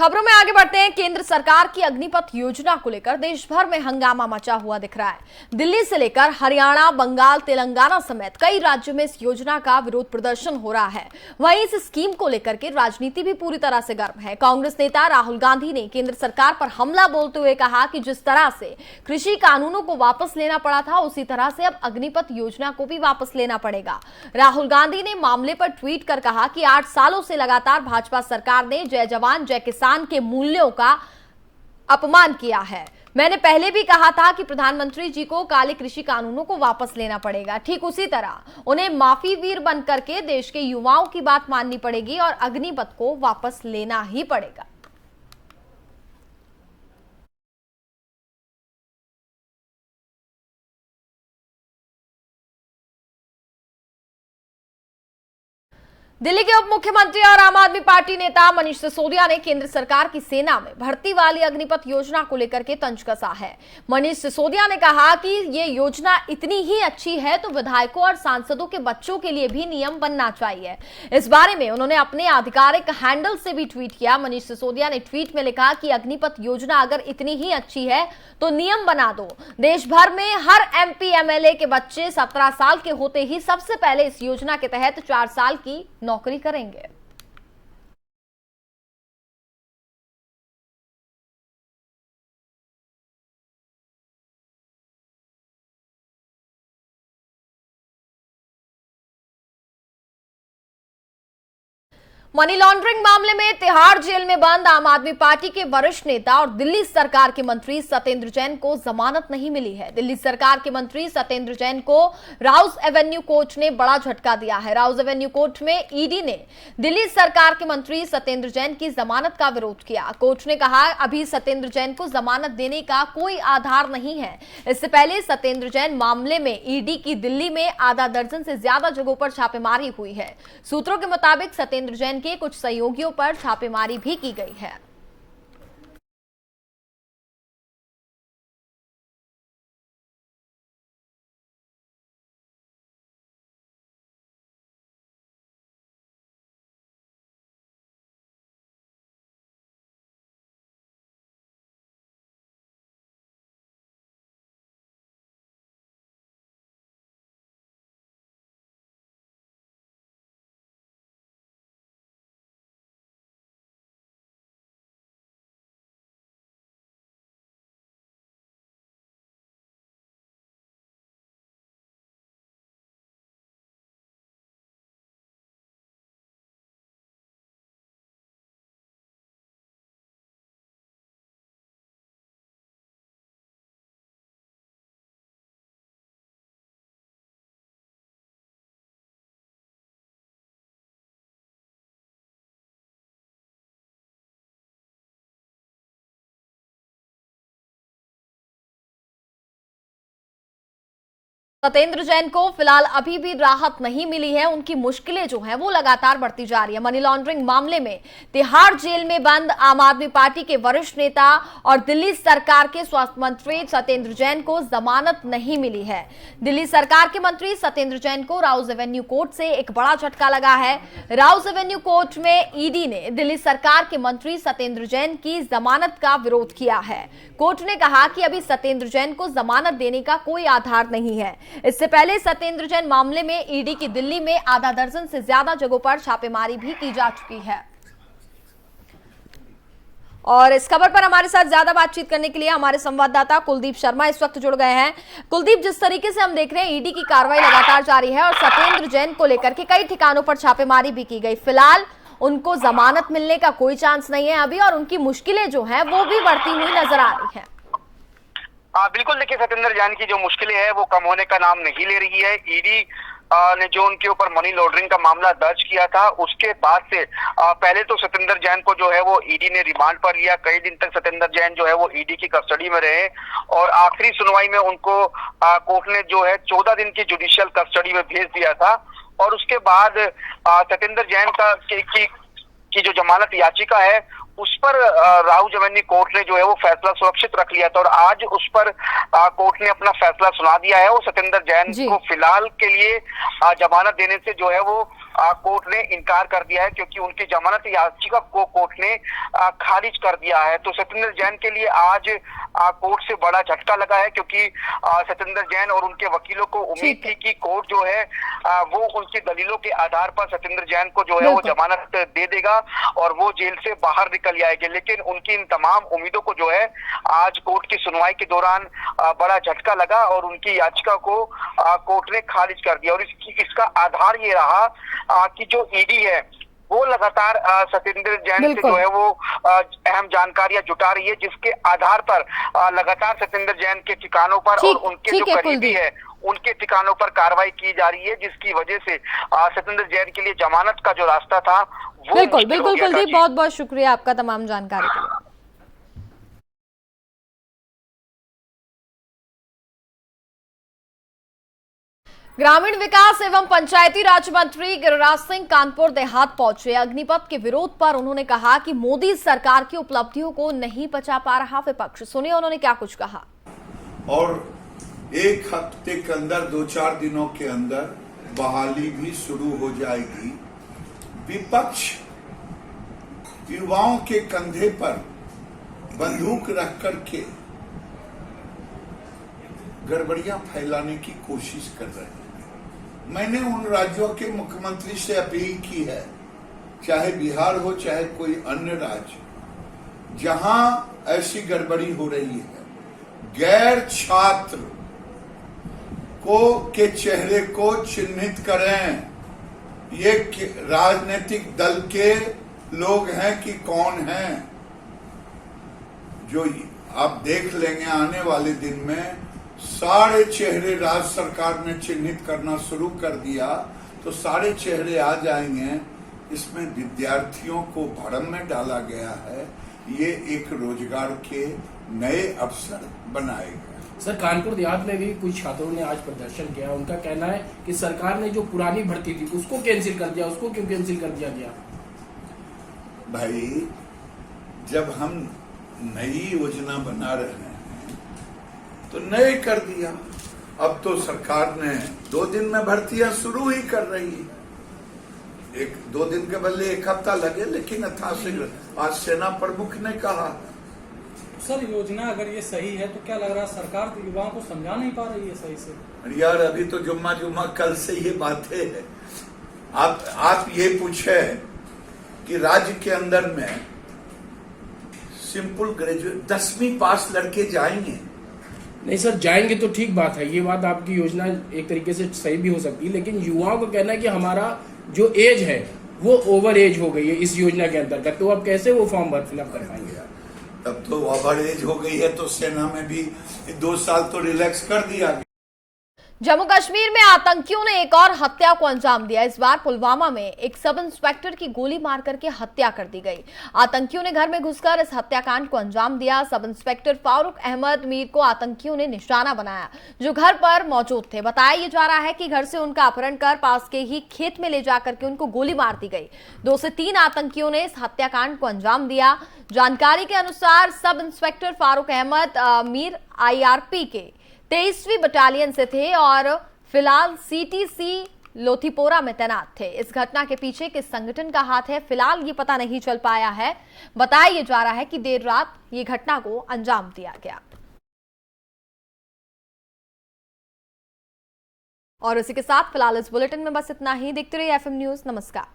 खबरों में आगे बढ़ते हैं। केंद्र सरकार की अग्निपथ योजना को लेकर देश भर में हंगामा मचा हुआ दिख रहा है। दिल्ली से लेकर हरियाणा, बंगाल, तेलंगाना समेत कई राज्यों में इस योजना का विरोध प्रदर्शन हो रहा है। वहीं इस स्कीम को लेकर के राजनीति भी पूरी तरह से गर्म है। कांग्रेस नेता राहुल गांधी ने केंद्र सरकार पर हमला बोलते हुए कहा कि जिस तरह से कृषि कानूनों को वापस लेना पड़ा था, उसी तरह से अब अग्निपथ योजना को भी वापस लेना पड़ेगा। राहुल गांधी ने मामले पर ट्वीट कर कहा कि 8 सालों से लगातार भाजपा सरकार ने जय जवान जय किसान के मूल्यों का अपमान किया है। मैंने पहले भी कहा था कि प्रधानमंत्री जी को काले कृषि कानूनों को वापस लेना पड़ेगा। ठीक उसी तरह उन्हें माफी वीर बन करके देश के युवाओं की बात माननी पड़ेगी और अग्निपथ को वापस लेना ही पड़ेगा। दिल्ली के उप मुख्यमंत्री और आम आदमी पार्टी नेता मनीष सिसोदिया ने केंद्र सरकार की सेना में भर्ती वाली अग्निपथ योजना को लेकर के तंज कसा है। मनीष सिसोदिया ने कहा कि ये योजना इतनी ही अच्छी है तो विधायकों और सांसदों के बच्चों के लिए भी नियम बनना चाहिए। इस बारे में उन्होंने अपने आधिकारिक हैंडल से भी ट्वीट किया। मनीष सिसोदिया ने ट्वीट में लिखा कि अग्निपथ योजना अगर इतनी ही अच्छी है तो नियम बना दो। देश भर में हर MP MLA के बच्चे 17 साल के होते ही सबसे पहले इस योजना के तहत 4 साल की नौकरी करेंगे। मनी लॉन्ड्रिंग मामले में तिहाड़ जेल में बंद आम आदमी पार्टी के वरिष्ठ नेता और दिल्ली सरकार के मंत्री सत्येंद्र जैन को जमानत नहीं मिली है। दिल्ली सरकार के मंत्री सत्येंद्र जैन को राउज एवेन्यू कोर्ट ने बड़ा झटका दिया है। राउज एवेन्यू कोर्ट में ईडी ने दिल्ली सरकार के मंत्री सत्येंद्र जैन की जमानत का विरोध किया। कोर्ट ने कहा अभी सत्येंद्र जैन को जमानत देने का कोई आधार नहीं है। इससे पहले सत्येंद्र जैन मामले में ईडी की दिल्ली में आधा दर्जन से ज्यादा जगहों पर छापेमारी हुई है। सूत्रों के मुताबिक सत्येंद्र जैन के कुछ सहयोगियों पर छापेमारी भी की गई है। सत्येंद्र जैन को फिलहाल अभी भी राहत नहीं मिली है। उनकी मुश्किलें जो हैं वो लगातार बढ़ती जा रही है। मनी लॉन्ड्रिंग मामले में तिहाड़ जेल में बंद आम आदमी पार्टी के वरिष्ठ नेता और दिल्ली सरकार के स्वास्थ्य मंत्री सत्येंद्र जैन को जमानत नहीं मिली है। दिल्ली सरकार के मंत्री सत्येंद्र जैन को राउज एवेन्यू कोर्ट से एक बड़ा झटका लगा है। राउज एवेन्यू कोर्ट में ईडी ने दिल्ली सरकार के मंत्री सत्येंद्र जैन की जमानत का विरोध किया है। कोर्ट ने कहा कि अभी सत्येंद्र जैन को जमानत देने का कोई आधार नहीं है। इससे पहले सत्येंद्र जैन मामले में ईडी की दिल्ली में आधा दर्जन से ज्यादा जगहों पर छापेमारी भी की जा चुकी है। और इस खबर पर हमारे साथ ज्यादा बातचीत करने के लिए हमारे संवाददाता कुलदीप शर्मा इस वक्त जुड़ गए हैं। कुलदीप, जिस तरीके से हम देख रहे हैं ईडी की कार्रवाई लगातार जारी है और सत्येंद्र जैन को लेकर के कई ठिकानों पर छापेमारी भी की गई। फिलहाल उनको जमानत मिलने का कोई चांस नहीं है अभी और उनकी मुश्किलें जो है वो भी बढ़ती हुई नजर आ रही है। बिल्कुल, देखिए सत्येंद्र जैन की जो मुश्किलें हैं वो कम होने का नाम नहीं ले रही है। ईडी ने जो उनके ऊपर मनी लॉन्ड्रिंग का मामला दर्ज किया था उसके बाद से पहले तो सत्येंद्र जैन को जो है वो ईडी ने रिमांड पर लिया। कई दिन तक सत्येंद्र जैन जो है वो ईडी की कस्टडी में रहे और आखिरी सुनवाई में उनको कोर्ट ने जो है 14 दिन की जुडिशियल कस्टडी में भेज दिया था। और उसके बाद सत्येंद्र जैन की जो जमानत याचिका है उस पर राउज एवेन्यू कोर्ट ने जो है वो फैसला सुरक्षित रख लिया था और आज उस पर कोर्ट ने अपना फैसला सुना दिया है। वो सत्येंद्र जैन को फिलहाल के लिए जमानत देने से जो है वो कोर्ट ने इनकार कर दिया है, क्योंकि उनकी जमानत याचिका को कोर्ट ने खारिज कर दिया है। तो सत्येंद्र जैन के लिए आज कोर्ट से बड़ा झटका लगा है, क्योंकि सत्येंद्र जैन और उनके वकीलों को उम्मीद थी कि कोर्ट जो है वो उनकी दलीलों के आधार पर सत्येंद्र जैन को जो है वो जमानत दे देगा और वो जेल से बाहर निकल जाएंगे। लेकिन उनकी इन तमाम उम्मीदों को जो है आज कोर्ट की सुनवाई के दौरान बड़ा झटका लगा और उनकी याचिका को कोर्ट ने खारिज कर दिया। और इसका आधार ये रहा कि जो ईडी है वो लगातार सत्येंद्र जैन से जो है वो अहम जानकारियां जुटा रही है, जिसके आधार पर लगातार सत्येंद्र जैन के ठिकानों पर और उनके जो करीबी है उनके ठिकानों पर कार्रवाई की जा रही है, जिसकी वजह से सत्येंद्र जैन के लिए जमानत का जो रास्ता था वो बिल्कुल कुलदीप, बहुत बहुत शुक्रिया आपका तमाम जानकारी के लिए। ग्रामीण विकास एवं पंचायती राज मंत्री गिरिराज सिंह कानपुर देहात पहुंचे। अग्निपथ के विरोध पर उन्होंने कहा कि मोदी सरकार की उपलब्धियों को नहीं बचा पा रहा विपक्ष। सुनिए उन्होंने क्या कुछ कहा। और एक हफ्ते के अंदर 2-4 दिनों के अंदर बहाली भी शुरू हो जाएगी। विपक्ष युवाओं के कंधे पर बंदूक रख करके गड़बड़ियां फैलाने की कोशिश कर रहे हैं। मैंने उन राज्यों के मुख्यमंत्री से अपील की है, चाहे बिहार हो चाहे कोई अन्य राज्य, जहां ऐसी गड़बड़ी हो रही है, गैर छात्र के चेहरे को चिन्हित करें। ये राजनीतिक दल के लोग हैं कि कौन हैं, जो आप देख लेंगे आने वाले दिन में सारे चेहरे राज्य सरकार ने चिन्हित करना शुरू कर दिया तो सारे चेहरे आ जाएंगे। इसमें विद्यार्थियों को भरम में डाला गया है, ये एक रोजगार के नए अवसर बनाएगा। सर, कानपुर देहात में भी कुछ छात्रों ने आज प्रदर्शन किया। उनका कहना है कि सरकार ने जो पुरानी भर्ती थी उसको कैंसिल कर दिया। उसको क्यों कैंसिल कर दिया गया? भाई, जब हम नई योजना बना रहे हैं तो नए कर दिया। अब तो सरकार ने 2 दिन में भर्तियां शुरू ही कर रही है। 1-2 दिन के बदले 1 हफ्ता लगे, लेकिन यथाशीघ्र। आज सेना प्रमुख ने कहा। सर, योजना अगर ये सही है तो क्या लग रहा है सरकार तो युवाओं को समझा नहीं पा रही है सही से? यार, अभी तो जुम्मा कल से ये बातें है। आप ये पूछे कि राज्य के अंदर में सिंपल ग्रेजुएट 10वीं पास लड़के जाएंगे? नहीं सर, जाएंगे तो ठीक बात है, ये बात आपकी योजना एक तरीके से सही भी हो सकती है, लेकिन युवाओं का कहना है कि हमारा जो एज है वो ओवर एज हो गई है इस योजना के अंतर्गत, तो अब कैसे वो फॉर्म फिलअप कर पाएंगे? तब तो ओवर एज हो गई है तो सेना में भी 2 साल तो रिलैक्स कर दिया गया। जम्मू कश्मीर में आतंकियों ने एक और हत्या को अंजाम दिया। इस बार पुलवामा में एक सब इंस्पेक्टर की गोली मार करके हत्या कर दी गई। आतंकियों ने घर में घुसकर इस हत्याकांड को अंजाम दिया। सब इंस्पेक्टर फारूक अहमद मीर को आतंकियों ने निशाना बनाया, जो घर पर मौजूद थे। बताया ये जा रहा है कि घर से उनका अपहरण कर पास के ही खेत में ले जाकर के उनको गोली मार दी गई। 2 से 3 आतंकियों ने इस हत्याकांड को अंजाम दिया। जानकारी के अनुसार sub inspector Farooq Ahmad Mir IRP के 23वीं बटालियन से थे और फिलहाल CTC लोथीपोरा में तैनात थे। इस घटना के पीछे किस संगठन का हाथ है, फिलहाल ये पता नहीं चल पाया है। बताया ये जा रहा है कि देर रात ये घटना को अंजाम दिया गया। और इसी के साथ फिलहाल इस बुलेटिन में बस इतना ही। देखते रहिए FM न्यूज। नमस्कार।